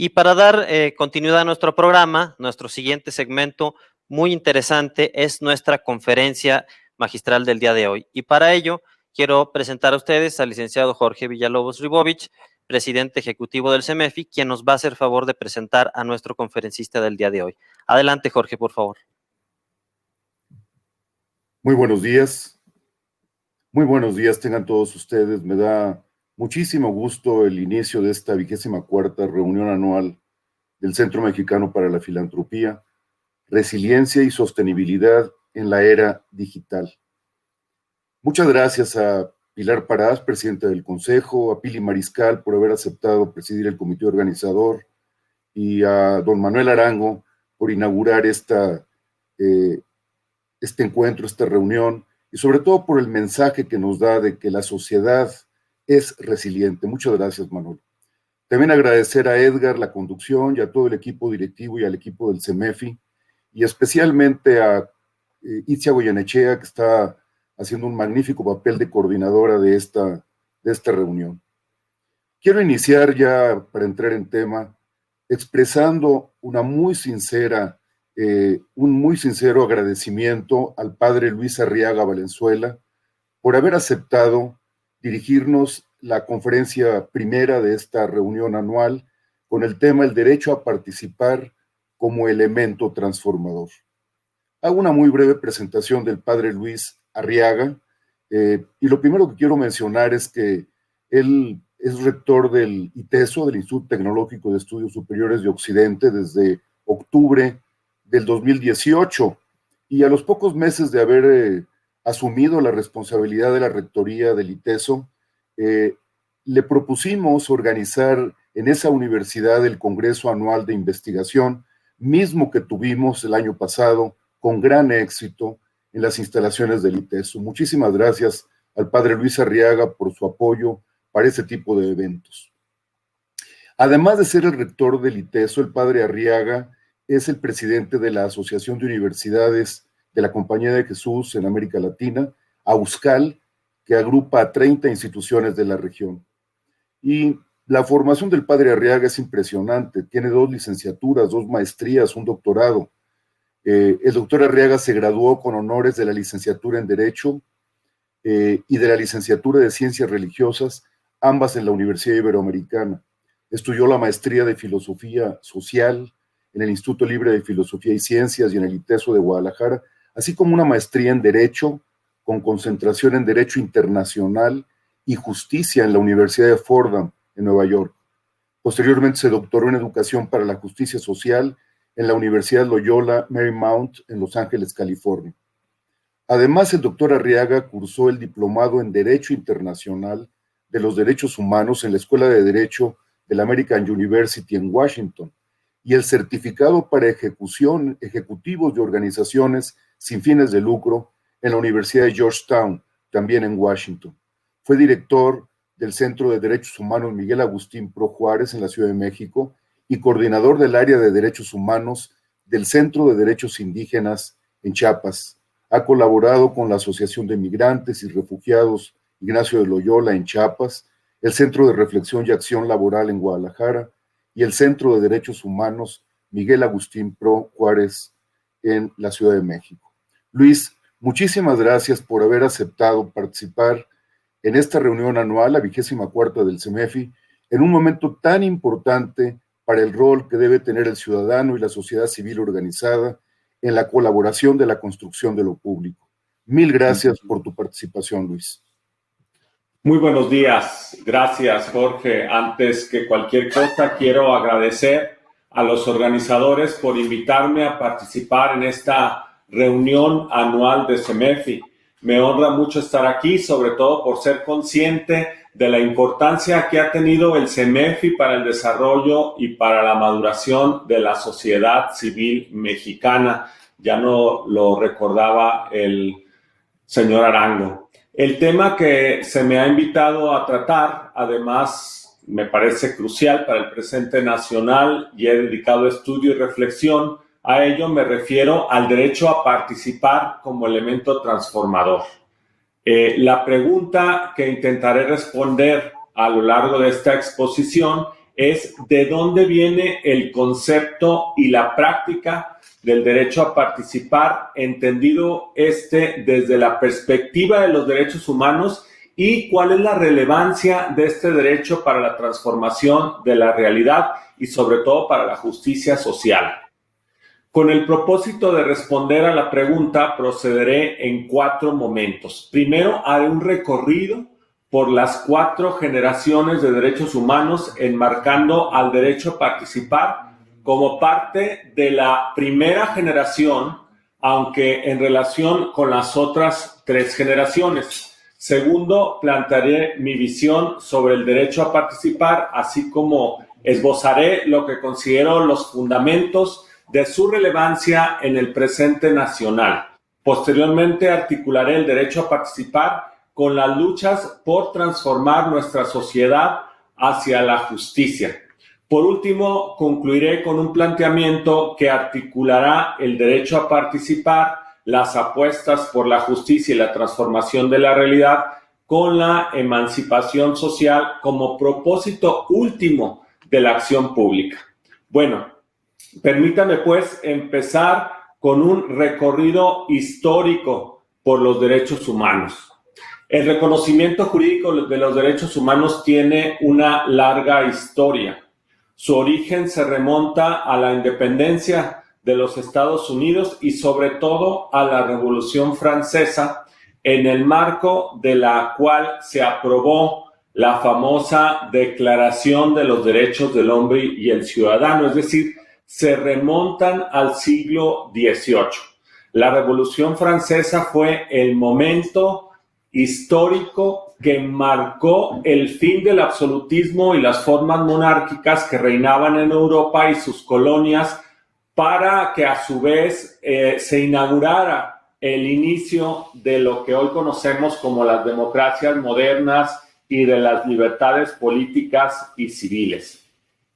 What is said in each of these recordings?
Y para dar continuidad a nuestro programa, nuestro siguiente segmento muy interesante es nuestra conferencia magistral del día de hoy. Y para ello, quiero presentar a ustedes al licenciado Jorge Villalobos Ribovich, presidente ejecutivo del CEMEFI, quien nos va a hacer favor de presentar a nuestro conferencista del día de hoy. Adelante, Jorge, por favor. Muy buenos días. Muy buenos días tengan todos ustedes. Me da muchísimo gusto el inicio de esta 24ª reunión anual del Centro Mexicano para la Filantropía, Resiliencia y Sostenibilidad en la Era Digital. Muchas gracias a Pilar Parás, presidenta del Consejo, a Pili Mariscal por haber aceptado presidir el comité organizador y a don Manuel Arango por inaugurar este encuentro, esta reunión, y sobre todo por el mensaje que nos da de que la sociedad es resiliente. Muchas gracias, Manuel. También agradecer a Edgar la conducción y a todo el equipo directivo y al equipo del CEMEFI, y especialmente a Itzia Goyenechea, que está haciendo un magnífico papel de coordinadora de esta reunión. Quiero iniciar ya, para entrar en tema, expresando un muy sincero agradecimiento al padre Luis Arriaga Valenzuela por haber aceptado dirigirnos la conferencia primera de esta reunión anual con el tema el derecho a participar como elemento transformador. Hago una muy breve presentación del padre Luis Arriaga y lo primero que quiero mencionar es que él es rector del ITESO, del Instituto Tecnológico de Estudios Superiores de Occidente, desde octubre del 2018, y a los pocos meses de haber asumido la responsabilidad de la rectoría del ITESO, le propusimos organizar en esa universidad el Congreso Anual de Investigación, mismo que tuvimos el año pasado con gran éxito en las instalaciones del ITESO. Muchísimas gracias al padre Luis Arriaga por su apoyo para ese tipo de eventos. Además de ser el rector del ITESO, el padre Arriaga es el presidente de la Asociación de Universidades de la Compañía de Jesús en América Latina, AUSCAL, que agrupa a 30 instituciones de la región. Y la formación del padre Arriaga es impresionante, tiene 2 licenciaturas, 2 maestrías, un doctorado. El doctor Arriaga se graduó con honores de la licenciatura en Derecho y de la licenciatura de Ciencias Religiosas, ambas en la Universidad Iberoamericana. Estudió la maestría de Filosofía Social en el Instituto Libre de Filosofía y Ciencias y en el ITESO de Guadalajara, así como una maestría en Derecho, con concentración en Derecho Internacional y Justicia en la Universidad de Fordham, en Nueva York. Posteriormente se doctoró en Educación para la Justicia Social en la Universidad Loyola Marymount, en Los Ángeles, California. Además, el doctor Arriaga cursó el diplomado en Derecho Internacional de los Derechos Humanos en la Escuela de Derecho de la American University en Washington y el certificado para ejecutivos de organizaciones sin fines de lucro en la Universidad de Georgetown, también en Washington. Fue director del Centro de Derechos Humanos Miguel Agustín Pro Juárez en la Ciudad de México y coordinador del área de Derechos Humanos del Centro de Derechos Indígenas en Chiapas. Ha colaborado con la Asociación de Migrantes y Refugiados Ignacio de Loyola en Chiapas, el Centro de Reflexión y Acción Laboral en Guadalajara y el Centro de Derechos Humanos Miguel Agustín Pro Juárez en la Ciudad de México. Luis, muchísimas gracias por haber aceptado participar en esta reunión anual, la 24ª del CEMEFI, en un momento tan importante para el rol que debe tener el ciudadano y la sociedad civil organizada en la colaboración de la construcción de lo público. Mil gracias por tu participación, Luis. Muy buenos días. Gracias, Jorge. Antes que cualquier cosa, quiero agradecer a los organizadores por invitarme a participar en esta reunión anual de CEMEFI. Me honra mucho estar aquí, sobre todo por ser consciente de la importancia que ha tenido el CEMEFI para el desarrollo y para la maduración de la sociedad civil mexicana. Ya no lo recordaba el señor Arango. El tema que se me ha invitado a tratar, además, me parece crucial para el presente nacional y he dedicado estudio y reflexión. A ello me refiero al derecho a participar como elemento transformador. La pregunta que intentaré responder a lo largo de esta exposición es de dónde viene el concepto y la práctica del derecho a participar, entendido desde la perspectiva de los derechos humanos, y cuál es la relevancia de este derecho para la transformación de la realidad y sobre todo para la justicia social. Con el propósito de responder a la pregunta, procederé en 4 momentos. Primero, haré un recorrido por las 4 generaciones de derechos humanos, enmarcando al derecho a participar como parte de la primera generación, aunque en relación con las otras 3 generaciones. Segundo, plantearé mi visión sobre el derecho a participar, así como esbozaré lo que considero los fundamentos de su relevancia en el presente nacional. Posteriormente, articularé el derecho a participar con las luchas por transformar nuestra sociedad hacia la justicia. Por último, concluiré con un planteamiento que articulará el derecho a participar, las apuestas por la justicia y la transformación de la realidad con la emancipación social como propósito último de la acción pública. Bueno, permítame pues empezar con un recorrido histórico por los derechos humanos. El reconocimiento jurídico de los derechos humanos tiene una larga historia. Su origen se remonta a la independencia de los Estados Unidos y sobre todo a la Revolución Francesa, en el marco de la cual se aprobó la famosa Declaración de los Derechos del Hombre y el Ciudadano, es decir, se remontan al siglo XVIII. La Revolución Francesa fue el momento histórico que marcó el fin del absolutismo y las formas monárquicas que reinaban en Europa y sus colonias, para que a su vez se inaugurara el inicio de lo que hoy conocemos como las democracias modernas y de las libertades políticas y civiles.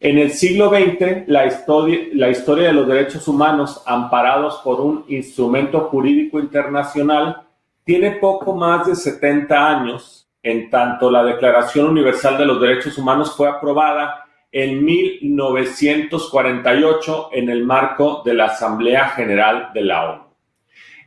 En el siglo XX, la historia de los derechos humanos, amparados por un instrumento jurídico internacional, tiene poco más de 70 años, en tanto la Declaración Universal de los Derechos Humanos fue aprobada en 1948 en el marco de la Asamblea General de la ONU.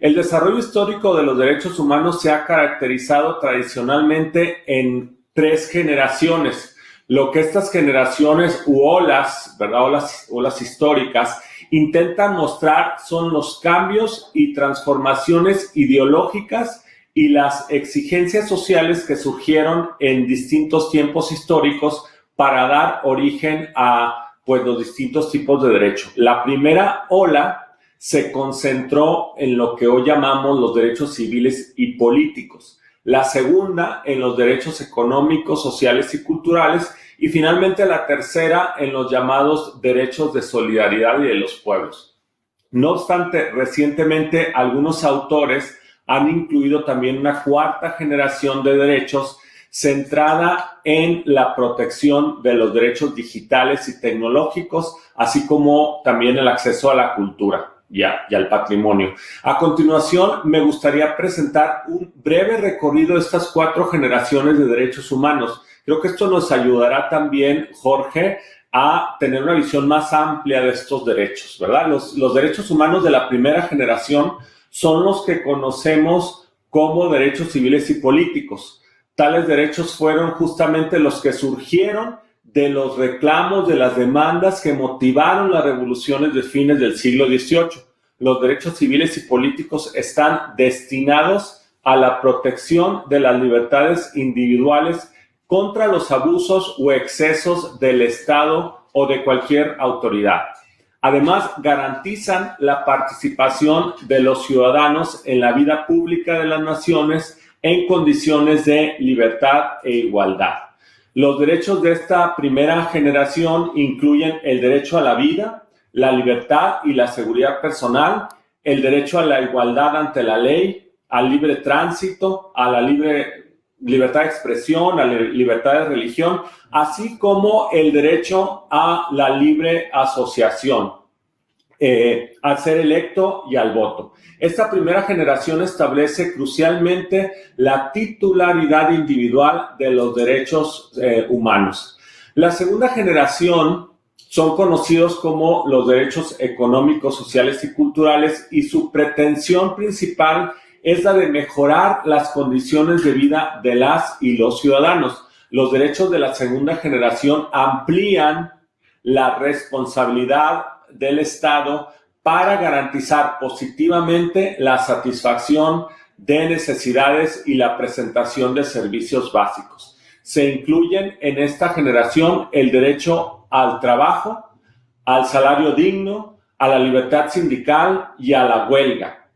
El desarrollo histórico de los derechos humanos se ha caracterizado tradicionalmente en 3 generaciones. Lo que estas generaciones u olas, ¿verdad? Olas históricas intentan mostrar son los cambios y transformaciones ideológicas y las exigencias sociales que surgieron en distintos tiempos históricos para dar origen a los distintos tipos de derecho. La primera ola se concentró en lo que hoy llamamos los derechos civiles y políticos. La segunda en los derechos económicos, sociales y culturales. Y finalmente la tercera en los llamados derechos de solidaridad y de los pueblos. No obstante, recientemente algunos autores han incluido también una 4ª generación de derechos centrada en la protección de los derechos digitales y tecnológicos, así como también el acceso a la cultura y al patrimonio. A continuación, me gustaría presentar un breve recorrido de estas 4 generaciones de derechos humanos. Creo que esto nos ayudará también, Jorge, a tener una visión más amplia de estos derechos, ¿verdad? Los derechos humanos de la primera generación son los que conocemos como derechos civiles y políticos. Tales derechos fueron justamente los que surgieron de los reclamos, de las demandas que motivaron las revoluciones de fines del siglo XVIII. Los derechos civiles y políticos están destinados a la protección de las libertades individuales contra los abusos o excesos del Estado o de cualquier autoridad. Además, garantizan la participación de los ciudadanos en la vida pública de las naciones en condiciones de libertad e igualdad. Los derechos de esta primera generación incluyen el derecho a la vida, la libertad y la seguridad personal, el derecho a la igualdad ante la ley, al libre tránsito, a la libertad de expresión, a la libertad de religión, así como el derecho a la libre asociación, al ser electo y al voto. Esta primera generación establece crucialmente la titularidad individual de los derechos humanos. La segunda generación son conocidos como los derechos económicos, sociales y culturales, y su pretensión principal es la de mejorar las condiciones de vida de las y los ciudadanos. Los derechos de la segunda generación amplían la responsabilidad del Estado para garantizar positivamente la satisfacción de necesidades y la presentación de servicios básicos. Se incluyen en esta generación el derecho al trabajo, al salario digno, a la libertad sindical y a la huelga,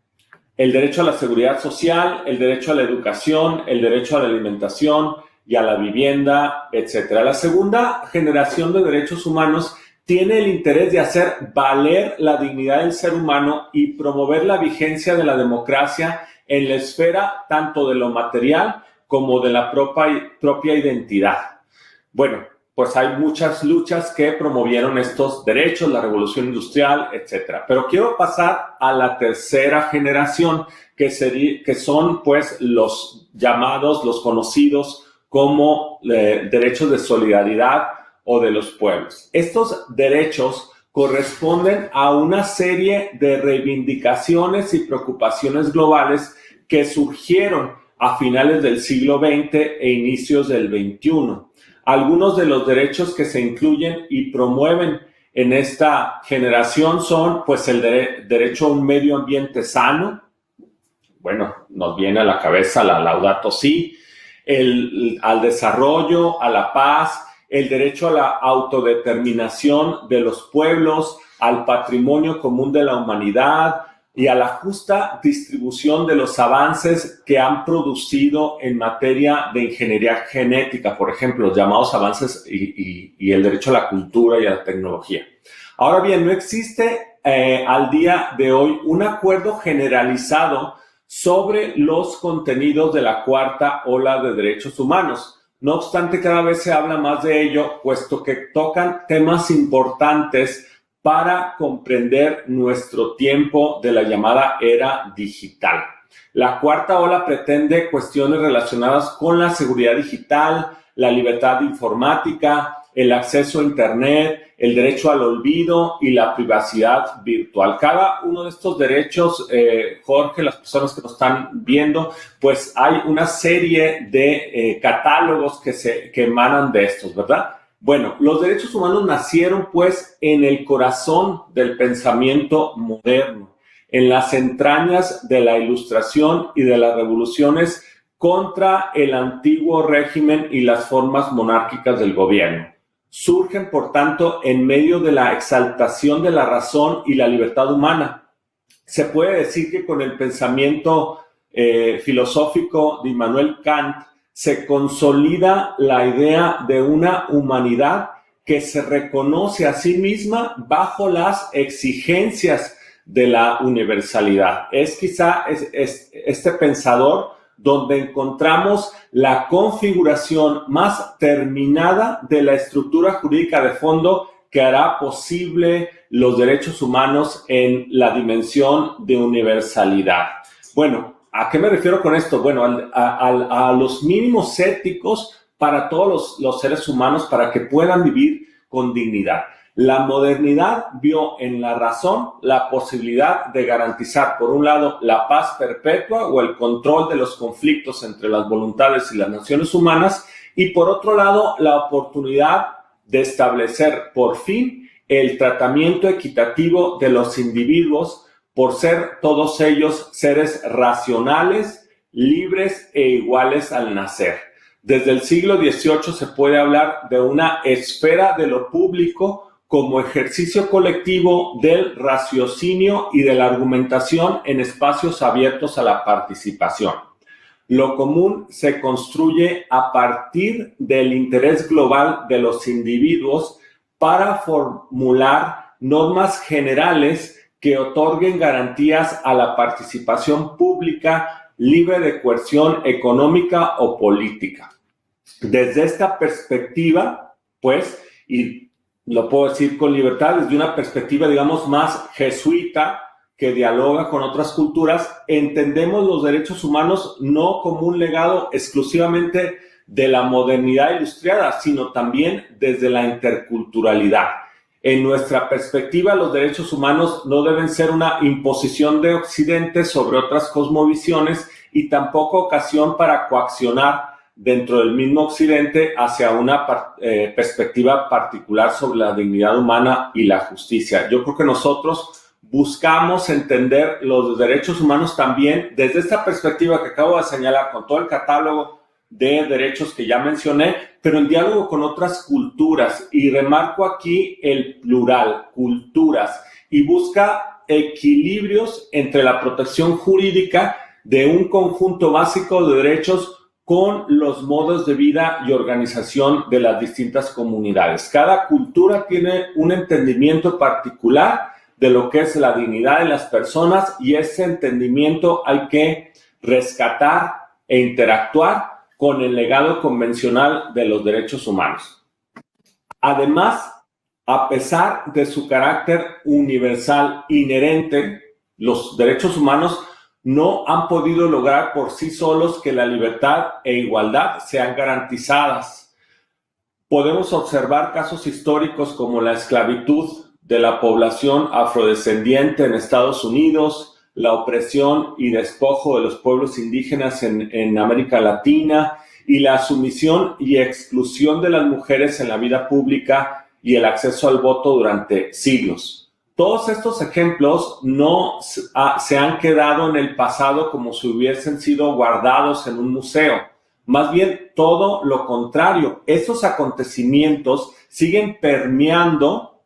el derecho a la seguridad social, el derecho a la educación, el derecho a la alimentación y a la vivienda, etc. La segunda generación de derechos humanos tiene el interés de hacer valer la dignidad del ser humano y promover la vigencia de la democracia en la esfera tanto de lo material como de la propia identidad. Bueno, pues hay muchas luchas que promovieron estos derechos, la revolución industrial, etc. Pero quiero pasar a la tercera generación, que son pues los llamados, los conocidos como derechos de solidaridad o de los pueblos. Estos derechos corresponden a una serie de reivindicaciones y preocupaciones globales que surgieron a finales del siglo XX e inicios del XXI. Algunos de los derechos que se incluyen y promueven en esta generación son pues el derecho a un medio ambiente sano. Bueno, nos viene a la cabeza la Laudato Si, al desarrollo, a la paz, el derecho a la autodeterminación de los pueblos, al patrimonio común de la humanidad y a la justa distribución de los avances que han producido en materia de ingeniería genética, por ejemplo, los llamados avances y el derecho a la cultura y a la tecnología. Ahora bien, no existe al día de hoy un acuerdo generalizado sobre los contenidos de la cuarta ola de derechos humanos. No obstante, cada vez se habla más de ello, puesto que tocan temas importantes para comprender nuestro tiempo de la llamada era digital. La cuarta ola pretende cuestiones relacionadas con la seguridad digital, la libertad informática, el acceso a Internet, el derecho al olvido y la privacidad virtual. Cada uno de estos derechos, Jorge, las personas que nos están viendo, pues hay una serie de catálogos que emanan de estos, ¿verdad? Bueno, los derechos humanos nacieron pues en el corazón del pensamiento moderno, en las entrañas de la Ilustración y de las revoluciones contra el antiguo régimen y las formas monárquicas del gobierno. Surgen, por tanto, en medio de la exaltación de la razón y la libertad humana. Se puede decir que con el pensamiento filosófico de Immanuel Kant se consolida la idea de una humanidad que se reconoce a sí misma bajo las exigencias de la universalidad. Es quizá este pensador donde encontramos la configuración más terminada de la estructura jurídica de fondo que hará posible los derechos humanos en la dimensión de universalidad. Bueno, ¿a qué me refiero con esto? Bueno, a los mínimos éticos para todos los seres humanos para que puedan vivir con dignidad. La modernidad vio en la razón la posibilidad de garantizar, por un lado, la paz perpetua o el control de los conflictos entre las voluntades y las naciones humanas, y por otro lado, la oportunidad de establecer por fin el tratamiento equitativo de los individuos por ser todos ellos seres racionales, libres e iguales al nacer. Desde el siglo XVIII se puede hablar de una esfera de lo público como ejercicio colectivo del raciocinio y de la argumentación en espacios abiertos a la participación. Lo común se construye a partir del interés global de los individuos para formular normas generales que otorguen garantías a la participación pública libre de coerción económica o política. Desde esta perspectiva, pues, y lo puedo decir con libertad, desde una perspectiva, digamos, más jesuita, que dialoga con otras culturas, entendemos los derechos humanos no como un legado exclusivamente de la modernidad ilustrada, sino también desde la interculturalidad. En nuestra perspectiva, los derechos humanos no deben ser una imposición de Occidente sobre otras cosmovisiones y tampoco ocasión para coaccionar dentro del mismo Occidente hacia una perspectiva particular sobre la dignidad humana y la justicia. Yo creo que nosotros buscamos entender los derechos humanos también desde esta perspectiva que acabo de señalar, con todo el catálogo de derechos que ya mencioné, pero en diálogo con otras culturas. Y remarco aquí el plural, culturas, y busca equilibrios entre la protección jurídica de un conjunto básico de derechos con los modos de vida y organización de las distintas comunidades. Cada cultura tiene un entendimiento particular de lo que es la dignidad de las personas y ese entendimiento hay que rescatar e interactuar con el legado convencional de los derechos humanos. Además, a pesar de su carácter universal inherente, los derechos humanos no han podido lograr por sí solos que la libertad e igualdad sean garantizadas. Podemos observar casos históricos como la esclavitud de la población afrodescendiente en Estados Unidos, la opresión y despojo de los pueblos indígenas en América Latina y la sumisión y exclusión de las mujeres en la vida pública y el acceso al voto durante siglos. Todos estos ejemplos no se han quedado en el pasado como si hubiesen sido guardados en un museo. Más bien, todo lo contrario. Estos acontecimientos siguen permeando,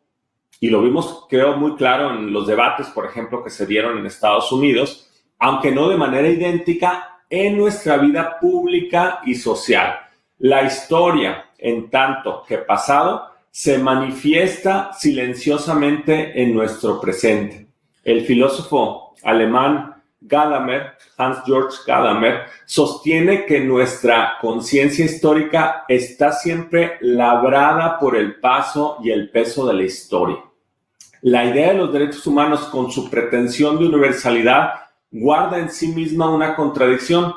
y lo vimos, creo, muy claro en los debates, por ejemplo, que se dieron en Estados Unidos, aunque no de manera idéntica, en nuestra vida pública y social. La historia, en tanto que pasado, se manifiesta silenciosamente en nuestro presente. El filósofo alemán Hans-Georg Gadamer, sostiene que nuestra conciencia histórica está siempre labrada por el paso y el peso de la historia. La idea de los derechos humanos, con su pretensión de universalidad, guarda en sí misma una contradicción.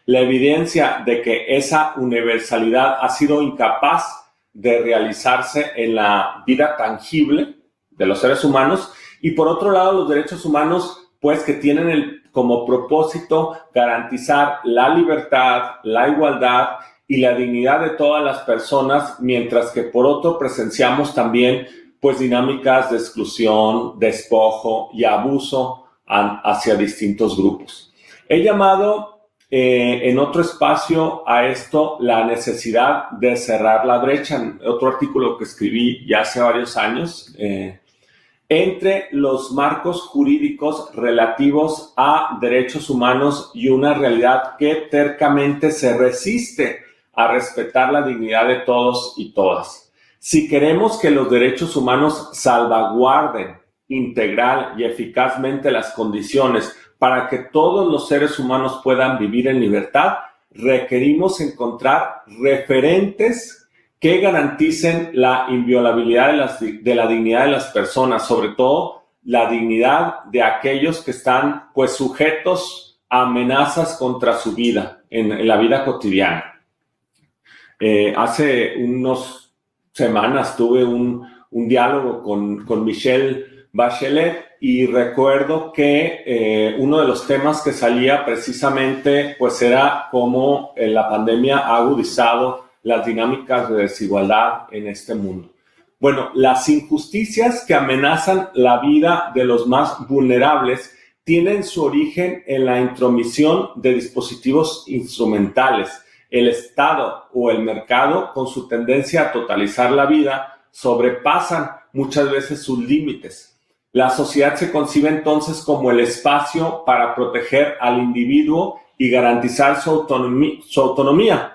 La evidencia de que esa universalidad ha sido incapaz de realizarse en la vida tangible de los seres humanos, y por otro lado los derechos humanos, pues, que tienen como propósito garantizar la libertad, la igualdad y la dignidad de todas las personas, mientras que por otro presenciamos también, pues, dinámicas de exclusión, despojo y abuso hacia distintos grupos. He llamado en otro espacio a esto la necesidad de cerrar la brecha, en otro artículo que escribí ya hace varios años, entre los marcos jurídicos relativos a derechos humanos y una realidad que tercamente se resiste a respetar la dignidad de todos y todas. Si queremos que los derechos humanos salvaguarden integral y eficazmente las condiciones para que todos los seres humanos puedan vivir en libertad, requerimos encontrar referentes que garanticen la inviolabilidad de la dignidad de las personas, sobre todo la dignidad de aquellos que están, pues, sujetos a amenazas contra su vida en la vida cotidiana. Hace unas semanas tuve un diálogo con Michelle Bachelet y recuerdo que uno de los temas que salía precisamente, pues, era cómo la pandemia ha agudizado las dinámicas de desigualdad en este mundo. Bueno, las injusticias que amenazan la vida de los más vulnerables tienen su origen en la intromisión de dispositivos instrumentales. El Estado o el mercado, con su tendencia a totalizar la vida, sobrepasan muchas veces sus límites. La sociedad se concibe entonces como el espacio para proteger al individuo y garantizar su autonomía.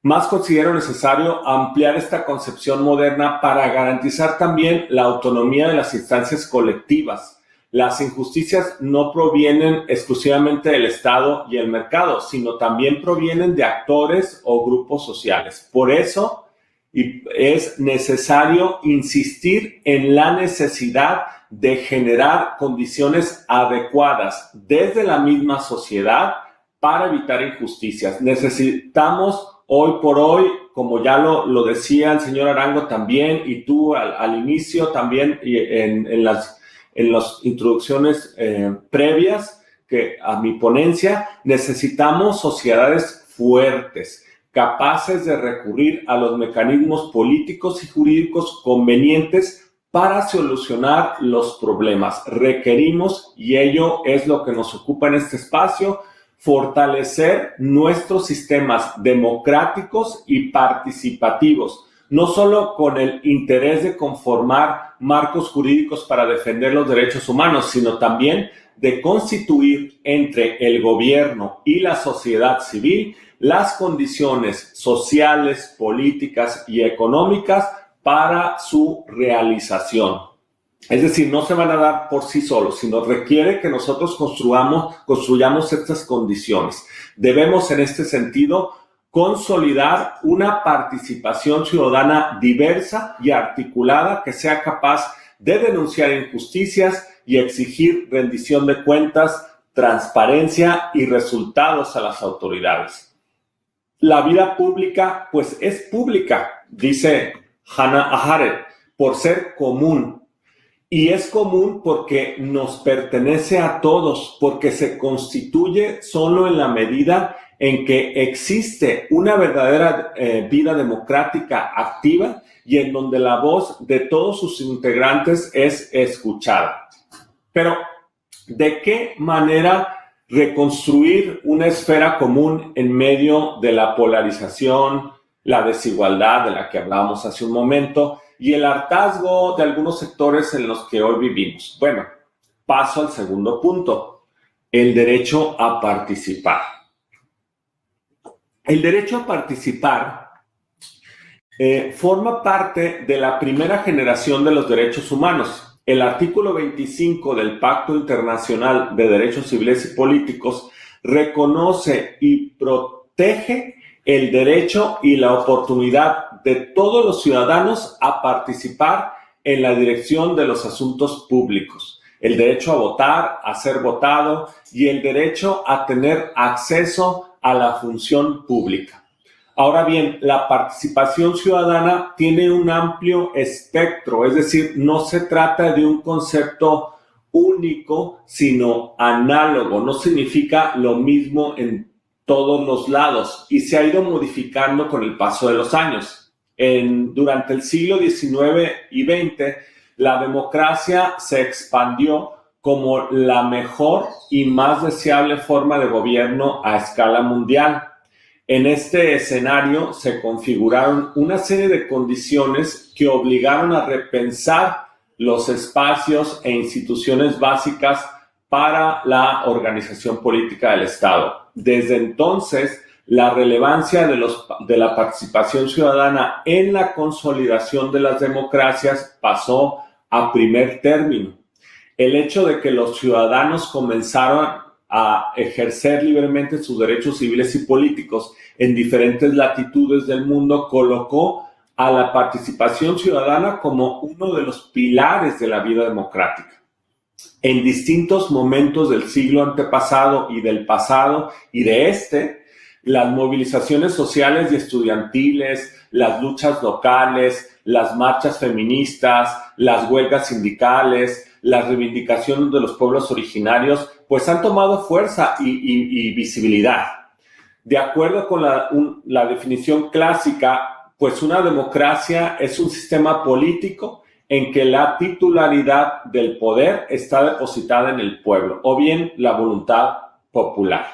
Más considero necesario ampliar esta concepción moderna para garantizar también la autonomía de las instancias colectivas. Las injusticias no provienen exclusivamente del Estado y el mercado, sino también provienen de actores o grupos sociales. Por eso es necesario insistir en la necesidad de generar condiciones adecuadas desde la misma sociedad para evitar injusticias. Necesitamos hoy por hoy, como ya lo decía el señor Arango también, y tú al inicio también, y en las introducciones previas que a mi ponencia, necesitamos sociedades fuertes, capaces de recurrir a los mecanismos políticos y jurídicos convenientes para solucionar los problemas. Requerimos, y ello es lo que nos ocupa en este espacio, fortalecer nuestros sistemas democráticos y participativos, no solo con el interés de conformar marcos jurídicos para defender los derechos humanos, sino también de constituir entre el gobierno y la sociedad civil las condiciones sociales, políticas y económicas para su realización. Es decir, no se van a dar por sí solos, sino requiere que nosotros construyamos estas condiciones. Debemos, en este sentido, consolidar una participación ciudadana diversa y articulada que sea capaz de denunciar injusticias y exigir rendición de cuentas, transparencia y resultados a las autoridades. La vida pública, pues, es pública, dice Hannah Arendt, por ser común. Y es común porque nos pertenece a todos, porque se constituye solo en la medida en que existe una verdadera vida democrática activa y en donde la voz de todos sus integrantes es escuchada. Pero, ¿de qué manera reconstruir una esfera común en medio de la polarización, la desigualdad de la que hablábamos hace un momento y el hartazgo de algunos sectores en los que hoy vivimos? Bueno, paso al segundo punto, el derecho a participar. El derecho a participar forma parte de la primera generación de los derechos humanos. El artículo 25 del Pacto Internacional de Derechos Civiles y Políticos reconoce y protege el derecho y la oportunidad de todos los ciudadanos a participar en la dirección de los asuntos públicos, el derecho a votar, a ser votado y el derecho a tener acceso a la función pública. Ahora bien, la participación ciudadana tiene un amplio espectro, es decir, no se trata de un concepto único, sino análogo, no significa lo mismo en todos los lados y se ha ido modificando con el paso de los años. Durante el siglo XIX y XX, la democracia se expandió como la mejor y más deseable forma de gobierno a escala mundial. En este escenario se configuraron una serie de condiciones que obligaron a repensar los espacios e instituciones básicas para la organización política del Estado. Desde entonces, la relevancia de la participación ciudadana en la consolidación de las democracias pasó a primer término. El hecho de que los ciudadanos comenzaron a ejercer libremente sus derechos civiles y políticos en diferentes latitudes del mundo colocó a la participación ciudadana como uno de los pilares de la vida democrática. En distintos momentos del siglo antepasado y del pasado y de las movilizaciones sociales y estudiantiles, las luchas locales, las marchas feministas, las huelgas sindicales, las reivindicaciones de los pueblos originarios, pues han tomado fuerza y visibilidad. De acuerdo con la definición clásica, pues una democracia es un sistema político en que la titularidad del poder está depositada en el pueblo, o bien la voluntad popular.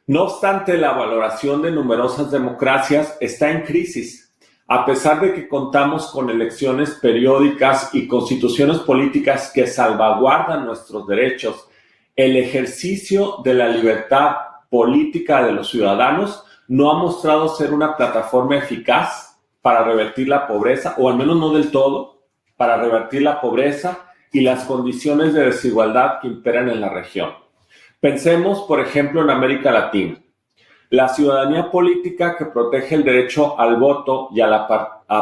No obstante, la valoración de numerosas democracias está en crisis. A pesar de que contamos con elecciones periódicas y constituciones políticas que salvaguardan nuestros derechos, el ejercicio de la libertad política de los ciudadanos no ha mostrado ser una plataforma eficaz para revertir la pobreza, o al menos no del todo, para revertir la pobreza y las condiciones de desigualdad que imperan en la región. Pensemos, por ejemplo, en América Latina. La ciudadanía política que protege el derecho al voto y a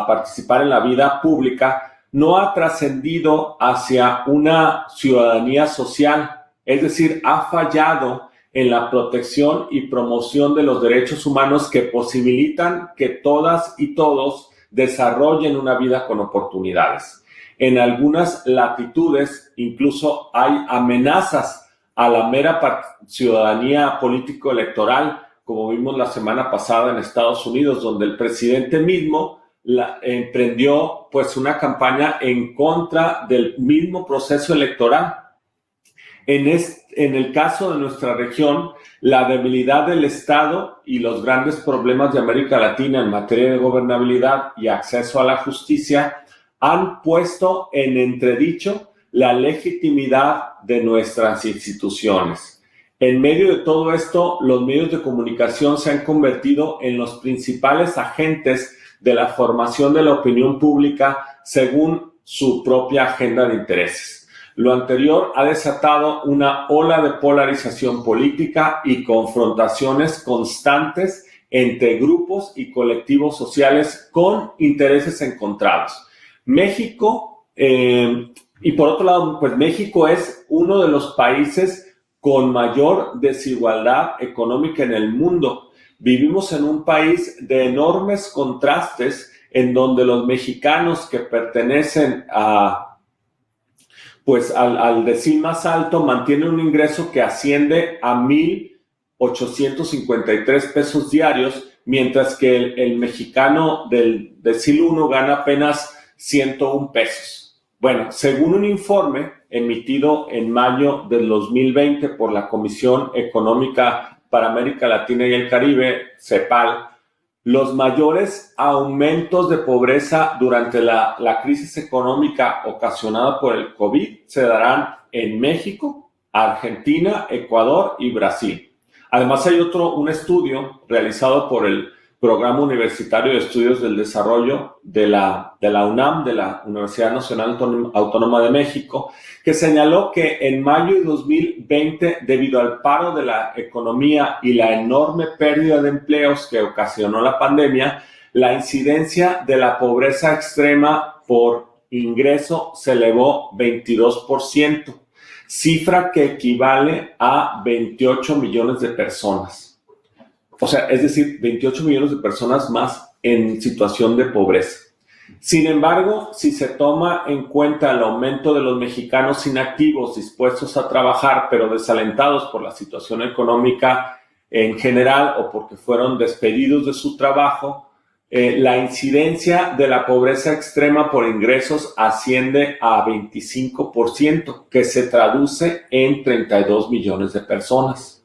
participar en la vida pública no ha trascendido hacia una ciudadanía social, es decir, ha fallado en la protección y promoción de los derechos humanos que posibilitan que todas y todos desarrollen una vida con oportunidades. En algunas latitudes incluso hay amenazas a la mera ciudadanía político-electoral, como vimos la semana pasada en Estados Unidos, donde el presidente mismo emprendió pues una campaña en contra del mismo proceso electoral. En el caso de nuestra región, la debilidad del Estado y los grandes problemas de América Latina en materia de gobernabilidad y acceso a la justicia han puesto en entredicho la legitimidad de nuestras instituciones. En medio de todo esto, los medios de comunicación se han convertido en los principales agentes de la formación de la opinión pública según su propia agenda de intereses. Lo anterior ha desatado una ola de polarización política y confrontaciones constantes entre grupos y colectivos sociales con intereses encontrados. México, y por otro lado, pues México es uno de los países con mayor desigualdad económica en el mundo. Vivimos en un país de enormes contrastes en donde los mexicanos que pertenecen al decil más alto mantienen un ingreso que asciende a 1,853 pesos diarios, mientras que el mexicano del decil 1 gana apenas 101 pesos. Bueno, según un informe emitido en mayo del 2020 por la Comisión Económica para América Latina y el Caribe, CEPAL, los mayores aumentos de pobreza durante la crisis económica ocasionada por el COVID se darán en México, Argentina, Ecuador y Brasil. Además, hay un estudio realizado por el Programa Universitario de Estudios del Desarrollo de la UNAM, de la Universidad Nacional Autónoma de México, que señaló que en mayo de 2020, debido al paro de la economía y la enorme pérdida de empleos que ocasionó la pandemia, la incidencia de la pobreza extrema por ingreso se elevó 22%, cifra que equivale a 28 millones de personas. O sea, es decir, 28 millones de personas más en situación de pobreza. Sin embargo, si se toma en cuenta el aumento de los mexicanos inactivos dispuestos a trabajar, pero desalentados por la situación económica en general o porque fueron despedidos de su trabajo, la incidencia de la pobreza extrema por ingresos asciende a 25%, que se traduce en 32 millones de personas.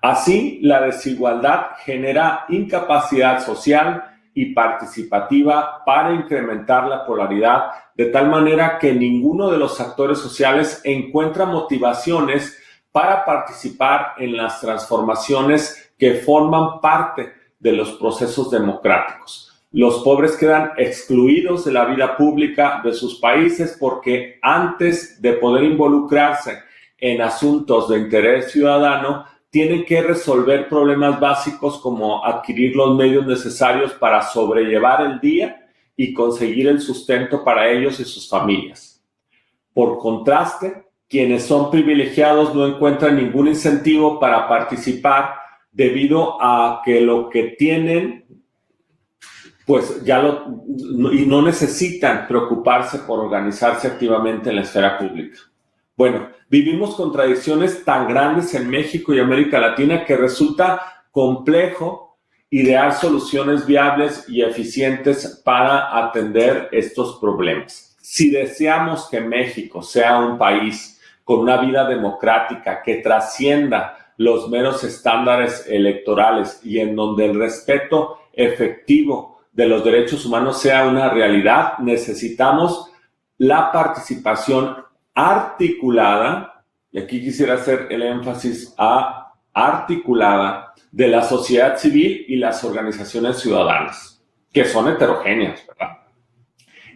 Así, la desigualdad genera incapacidad social y participativa para incrementar la polaridad, de tal manera que ninguno de los actores sociales encuentra motivaciones para participar en las transformaciones que forman parte de los procesos democráticos. Los pobres quedan excluidos de la vida pública de sus países porque antes de poder involucrarse en asuntos de interés ciudadano, tienen que resolver problemas básicos como adquirir los medios necesarios para sobrellevar el día y conseguir el sustento para ellos y sus familias. Por contraste, quienes son privilegiados no encuentran ningún incentivo para participar debido a que lo que tienen, pues y no necesitan preocuparse por organizarse activamente en la esfera pública. Bueno, vivimos contradicciones tan grandes en México y América Latina que resulta complejo idear soluciones viables y eficientes para atender estos problemas. Si deseamos que México sea un país con una vida democrática que trascienda los meros estándares electorales y en donde el respeto efectivo de los derechos humanos sea una realidad, necesitamos la participación articulada, y aquí quisiera hacer el énfasis a articulada, de la sociedad civil y las organizaciones ciudadanas, que son heterogéneas, ¿verdad?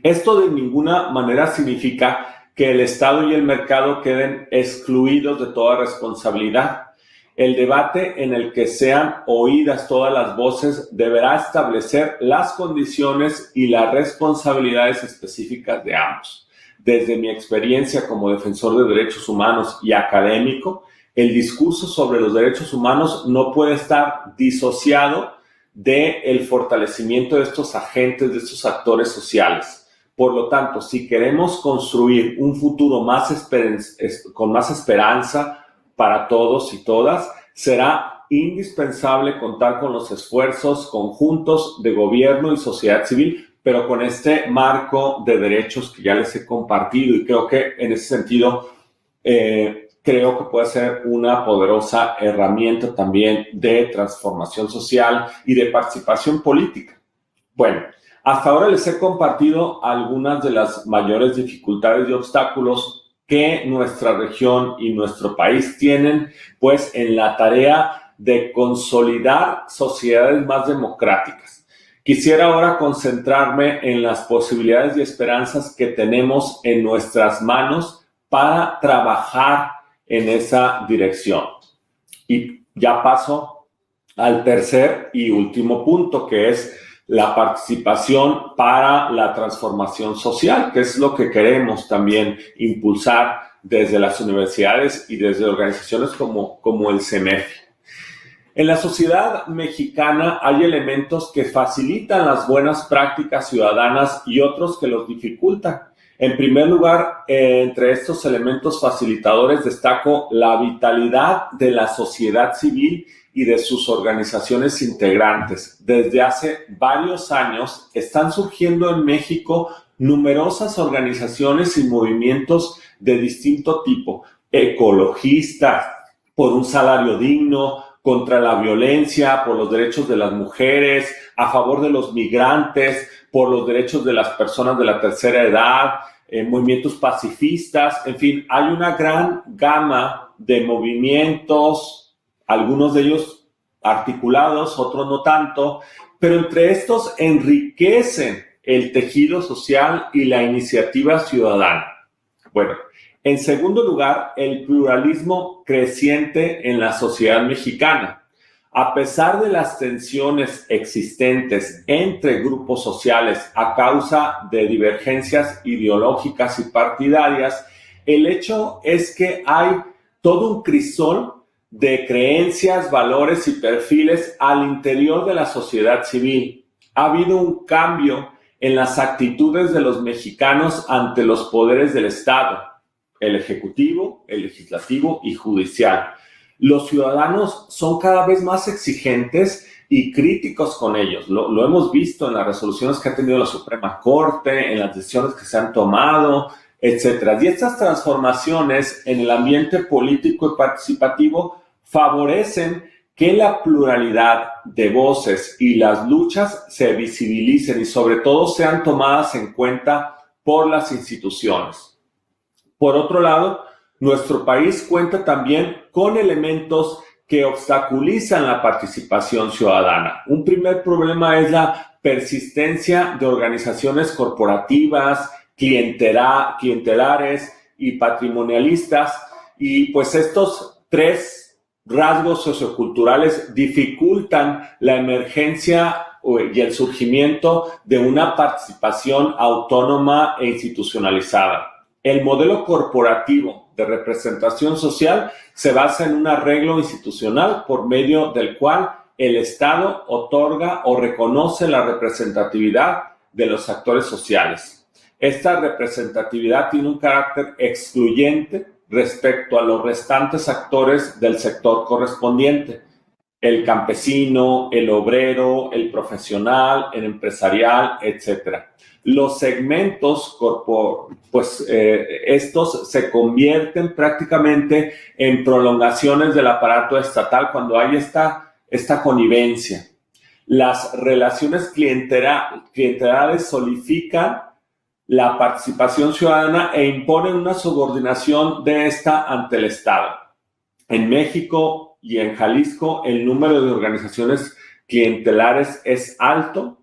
Esto de ninguna manera significa que el Estado y el mercado queden excluidos de toda responsabilidad. El debate en el que sean oídas todas las voces deberá establecer las condiciones y las responsabilidades específicas de ambos. Desde mi experiencia como defensor de derechos humanos y académico, el discurso sobre los derechos humanos no puede estar disociado del fortalecimiento de estos agentes, de estos actores sociales. Por lo tanto, si queremos construir un futuro con más esperanza para todos y todas, será indispensable contar con los esfuerzos conjuntos de gobierno y sociedad civil, pero con este marco de derechos que ya les he compartido, y creo que en ese sentido creo que puede ser una poderosa herramienta también de transformación social y de participación política. Bueno, hasta ahora les he compartido algunas de las mayores dificultades y obstáculos que nuestra región y nuestro país tienen, pues, en la tarea de consolidar sociedades más democráticas. Quisiera ahora concentrarme en las posibilidades y esperanzas que tenemos en nuestras manos para trabajar en esa dirección. Y ya paso al tercer y último punto, que es la participación para la transformación social, que es lo que queremos también impulsar desde las universidades y desde organizaciones como el CEMEF. En la sociedad mexicana hay elementos que facilitan las buenas prácticas ciudadanas y otros que los dificultan. En primer lugar, entre estos elementos facilitadores destaco la vitalidad de la sociedad civil y de sus organizaciones integrantes. Desde hace varios años están surgiendo en México numerosas organizaciones y movimientos de distinto tipo: ecologistas, por un salario digno, contra la violencia, por los derechos de las mujeres, a favor de los migrantes, por los derechos de las personas de la tercera edad, movimientos pacifistas. En fin, hay una gran gama de movimientos, algunos de ellos articulados, otros no tanto, pero entre estos enriquecen el tejido social y la iniciativa ciudadana. Bueno, en segundo lugar, el pluralismo creciente en la sociedad mexicana. A pesar de las tensiones existentes entre grupos sociales a causa de divergencias ideológicas y partidarias, el hecho es que hay todo un crisol de creencias, valores y perfiles al interior de la sociedad civil. Ha habido un cambio en las actitudes de los mexicanos ante los poderes del Estado, el ejecutivo, el legislativo y judicial. Los ciudadanos son cada vez más exigentes y críticos con ellos. Lo hemos visto en las resoluciones que ha tenido la Suprema Corte, en las decisiones que se han tomado, etc. Y estas transformaciones en el ambiente político y participativo favorecen que la pluralidad de voces y las luchas se visibilicen y sobre todo sean tomadas en cuenta por las instituciones. Por otro lado, nuestro país cuenta también con elementos que obstaculizan la participación ciudadana. Un primer problema es la persistencia de organizaciones corporativas, clientelares y patrimonialistas, y pues estos tres rasgos socioculturales dificultan la emergencia y el surgimiento de una participación autónoma e institucionalizada. El modelo corporativo de representación social se basa en un arreglo institucional por medio del cual el Estado otorga o reconoce la representatividad de los actores sociales. Esta representatividad tiene un carácter excluyente respecto a los restantes actores del sector correspondiente: el campesino, el obrero, el profesional, el empresarial, etc. Los segmentos estos se convierten prácticamente en prolongaciones del aparato estatal cuando hay esta connivencia. Las relaciones clientelares solidifican la participación ciudadana e imponen una subordinación de esta ante el Estado. En México y en Jalisco, el número de organizaciones clientelares es alto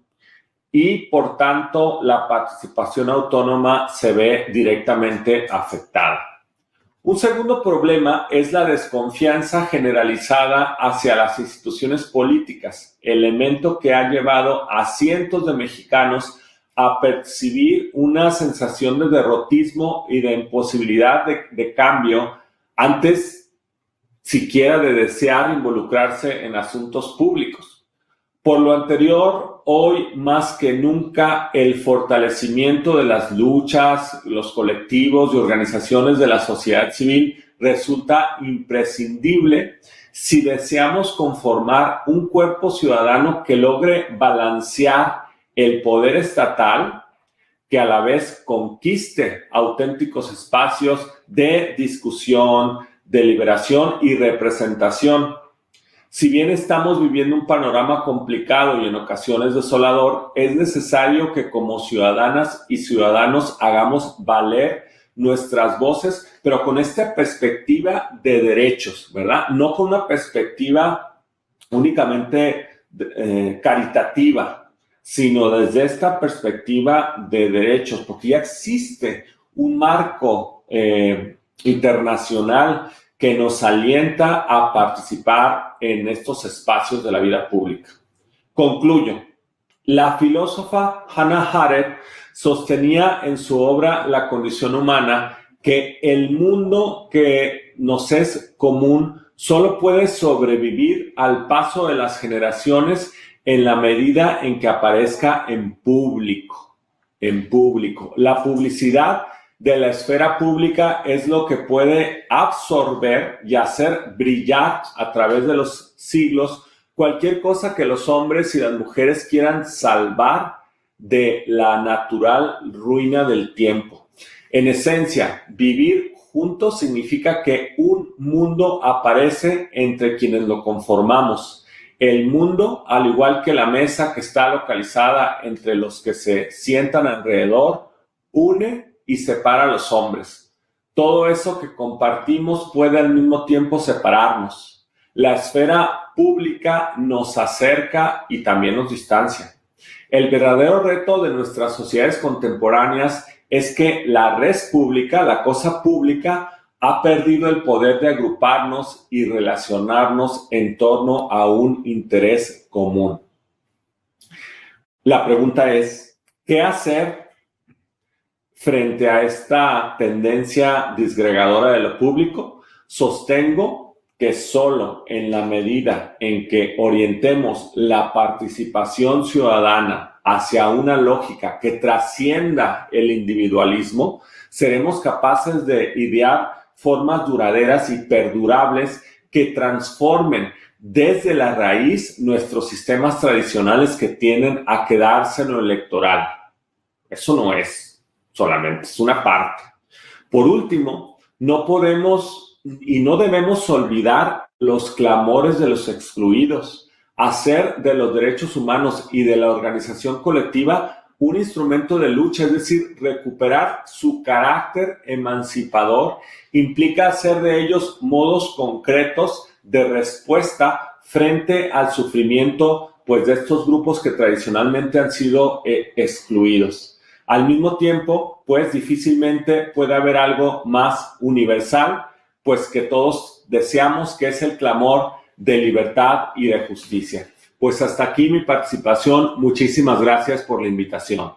y, por tanto, la participación autónoma se ve directamente afectada. Un segundo problema es la desconfianza generalizada hacia las instituciones políticas, elemento que ha llevado a cientos de mexicanos a percibir una sensación de derrotismo y de imposibilidad de cambio. Antes siquiera de desear involucrarse en asuntos públicos. Por lo anterior, hoy más que nunca el fortalecimiento de las luchas, los colectivos y organizaciones de la sociedad civil resulta imprescindible si deseamos conformar un cuerpo ciudadano que logre balancear el poder estatal, que a la vez conquiste auténticos espacios de discusión, deliberación y representación. Si bien estamos viviendo un panorama complicado y en ocasiones desolador, es necesario que como ciudadanas y ciudadanos hagamos valer nuestras voces, pero con esta perspectiva de derechos, ¿verdad? No con una perspectiva únicamente caritativa, sino desde esta perspectiva de derechos, porque ya existe un marco internacional que nos alienta a participar en estos espacios de la vida pública. Concluyo. La filósofa Hannah Arendt sostenía en su obra La condición humana que el mundo que nos es común solo puede sobrevivir al paso de las generaciones en la medida en que aparezca en público. En público. La publicidad de la esfera pública es lo que puede absorber y hacer brillar a través de los siglos cualquier cosa que los hombres y las mujeres quieran salvar de la natural ruina del tiempo. En esencia, vivir juntos significa que un mundo aparece entre quienes lo conformamos. El mundo, al igual que la mesa que está localizada entre los que se sientan alrededor, une y separa a los hombres. Todo eso que compartimos puede al mismo tiempo separarnos. La esfera pública nos acerca y también nos distancia. El verdadero reto de nuestras sociedades contemporáneas es que la res pública, la cosa pública, ha perdido el poder de agruparnos y relacionarnos en torno a un interés común. La pregunta es, ¿qué hacer frente a esta tendencia disgregadora de lo público? Sostengo que solo en la medida en que orientemos la participación ciudadana hacia una lógica que trascienda el individualismo, seremos capaces de idear formas duraderas y perdurables que transformen desde la raíz nuestros sistemas tradicionales que tienden a quedarse en lo electoral. Eso no es solamente, es una parte. Por último, no podemos y no debemos olvidar los clamores de los excluidos, hacer de los derechos humanos y de la organización colectiva un instrumento de lucha, es decir, recuperar su carácter emancipador, implica hacer de ellos modos concretos de respuesta frente al sufrimiento, pues, de estos grupos que tradicionalmente han sido excluidos. Al mismo tiempo, pues, difícilmente puede haber algo más universal, pues, que todos deseamos, que es el clamor de libertad y de justicia. Pues hasta aquí mi participación. Muchísimas gracias por la invitación.